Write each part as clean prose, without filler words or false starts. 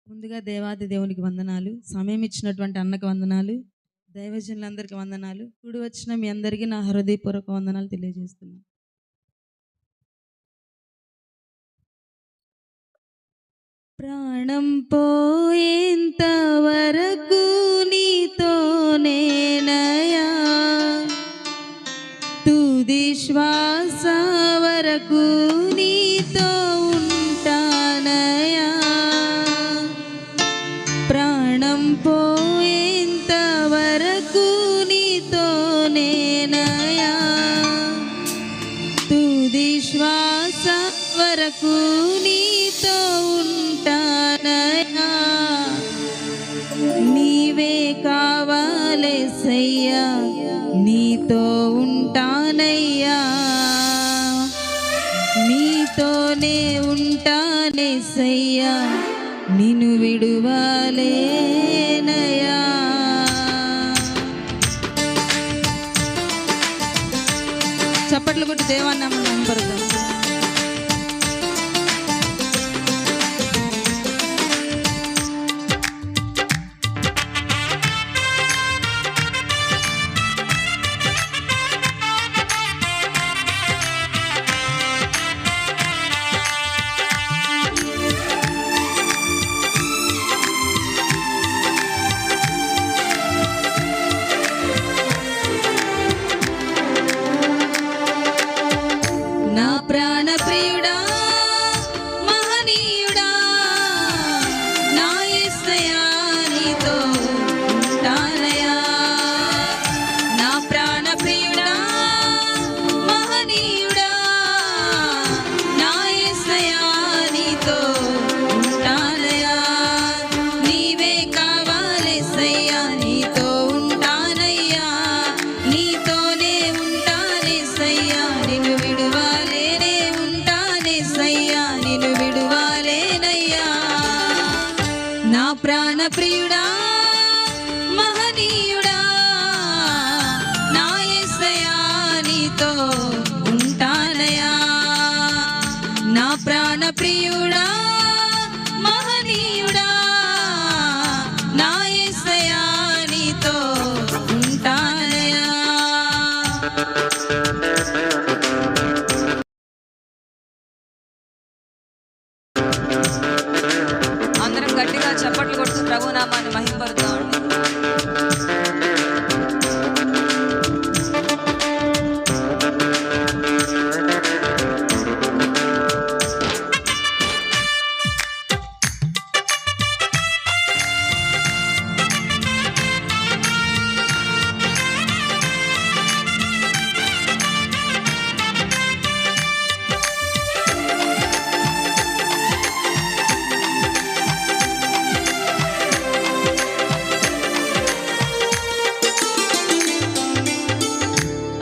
ముందుగా దేవాది దేవునికి వందనాలు, సమయం ఇచ్చినటువంటి అన్నకు వందనాలు, దైవజనులందరికీ వందనాలు. కూడి వచ్చిన మీ అందరికీ నా హృదయపూర్వక వందనాలు తెలియజేస్తున్నాను. ప్రాణం పోయేంత వరకు నీతోనేనయా, తుది శ్వాస వరకు నీతో ఉంటానయా. ప్రాణం పోయేంత వరకు నీతోనేనయా, తుది శ్వాస వరకు నీతో ఉంటానయా. నీవే కావాలేసయ్యా, నీతో ఉంటానయ్యా, నీతోనే ఉంటానేసయ్యా, నిన్ను విడువలేనయ్యా. చప్పట్లు కొట్టి దేవాన్ని నమ్మపడతాం. నా ప్రాణ ప్రియుడా, మహనీయుడా, నా యేసయ్యా, నీతో ఉంటానయ్యా. నా ప్రాణ ప్రియుడా, మహనీయుడా, నా యేసయ్యా, నీతో ఉంటానయ్యా. నీవే కావాలేసయ్యా, నీతో ఉంటానయ్యా, నీతోనే ఉంటానేసయ్యా, నిన్ను విడువలేనే ఉంటానేసయ్యా, నిన్ను విడువలేనయ్యా. నా ప్రాణ ప్రియుడా, మహనీయుడా, నా యేసయ్యా, నీతో ఉంటానయ్యా. నా ప్రాణ ప్రియుడా, మహనీయుడా, నా యేసయ్యా, నీతో ఉంటానయ్యా. అందరం గట్టిగా చప్పట్లు కొడుతూ ప్రభునామాన్ని మహింపరుద్దామండి.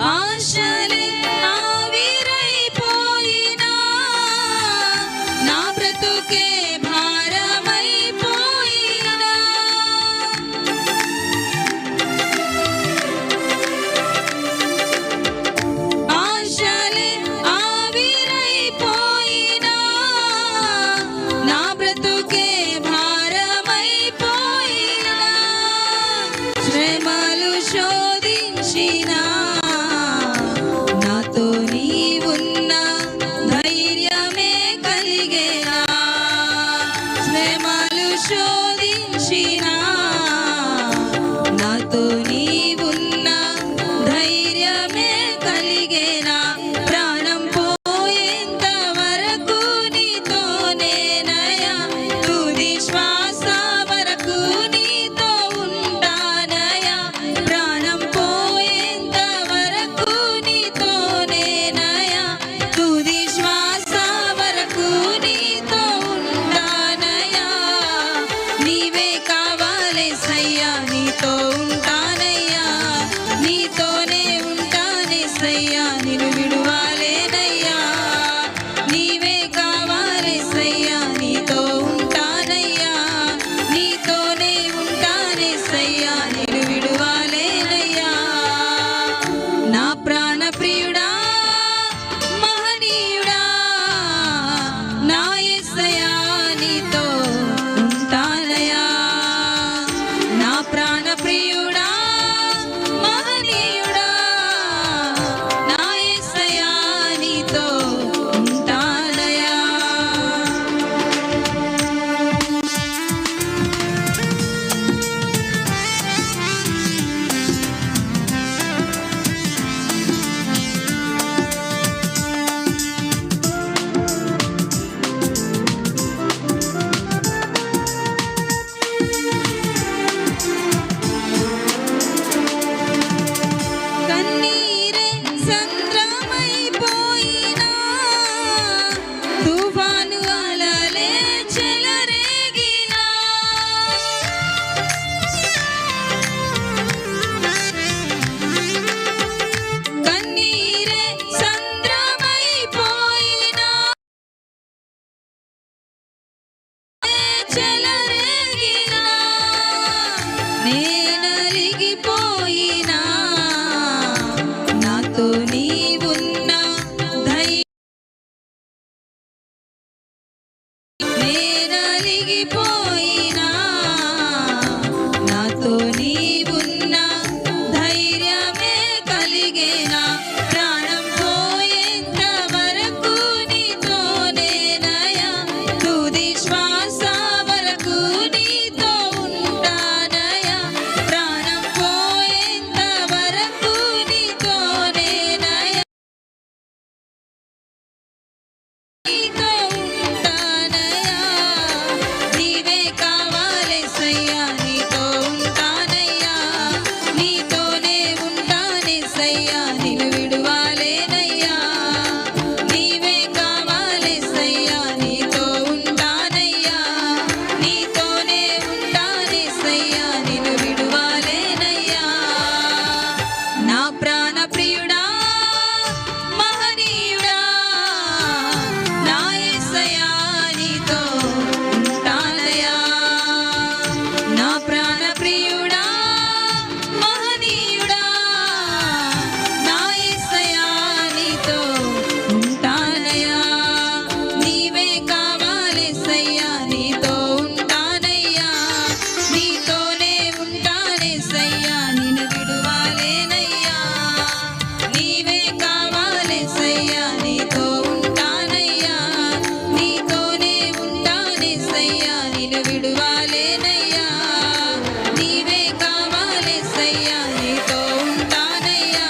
ఆశలే ఆవిరైపోయినా, నా బ్రతుకే భారమైపోయినా, ఆశలే ఆవిరైపోయినా, నా బ్రతుకే భారమైపోయినా, శ్రమలు శోధించినా, నాతో నీవున్నా ధైర్యమే కలిగేనా. శ్రమలు శోధించినా, నాతో నీవున్నా ధైర్యమే కలిగేనా. ప్రాణం పోయేంత వరకు నీతోనేనయ్యా, తుది శ్వాస వరకు నీతో ఉంటానయ్యా. ప్రాణం పోయేంత వరకు నీతోనేనయ్యా, తుది శ్వాస వరకు నీతో ఉంటానయ్యా. నీవే కావాలి చెలరేగినా నేనలిగిపోయినా నాతో నీవున్న నేనలిగిపోయినా నాతో నీవున్న ధైర్యమే కలిగేనా ప్రాణం పోయేంత వరకు నీతోనేనయా తుది శ్వాస వరకు నీతో ఉంటానయా ప్రాణం పోయేంత వరకు నీతోనేనయా నీతో ఉంటానయా నీవే కావాలేసయ్యా నీతో ఉంటానయ్యా నీతోనే ఉంటానేసయ్యా నిన్ను విడువాలేనయ్యా నీవే కావాలేసయ్యా నీతో ఉంటానయ్యా నీతోనే ఉంటానేసయ్యా నిన్ను విడువాలేనయ్యా నా ప్రాణ ప్రియుడా మహనీయుడా నా యేసయ్యా నీతో ఉంటానయ్యా నా ప్రాణ ప్రియుడా మహనీయుడా నా యేసయ్యా నీతో ఉంటానయ్యా నీవే కావాలేసయ్యా నీతో ఉంటానయ్యా నీతోనే ఉంటానేసయ్యా నిన్ను విడువాలేనయ్యా నీవే కావాలేసయ్యా నీతో ఉంటానయ్యా నీతోనే ఉంటానేసయ్యా నిన్ను విడువాలేనయ్యా నీవే కావాలేసయ్యా నీతో ఉంటానయ్యా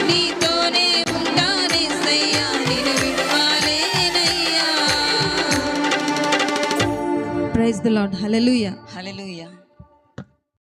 నీతోనే ఉంటానేసయ్యా నిన్ను విడువాలేనయ్యా. Praise the Lord. Hallelujah. Hallelujah.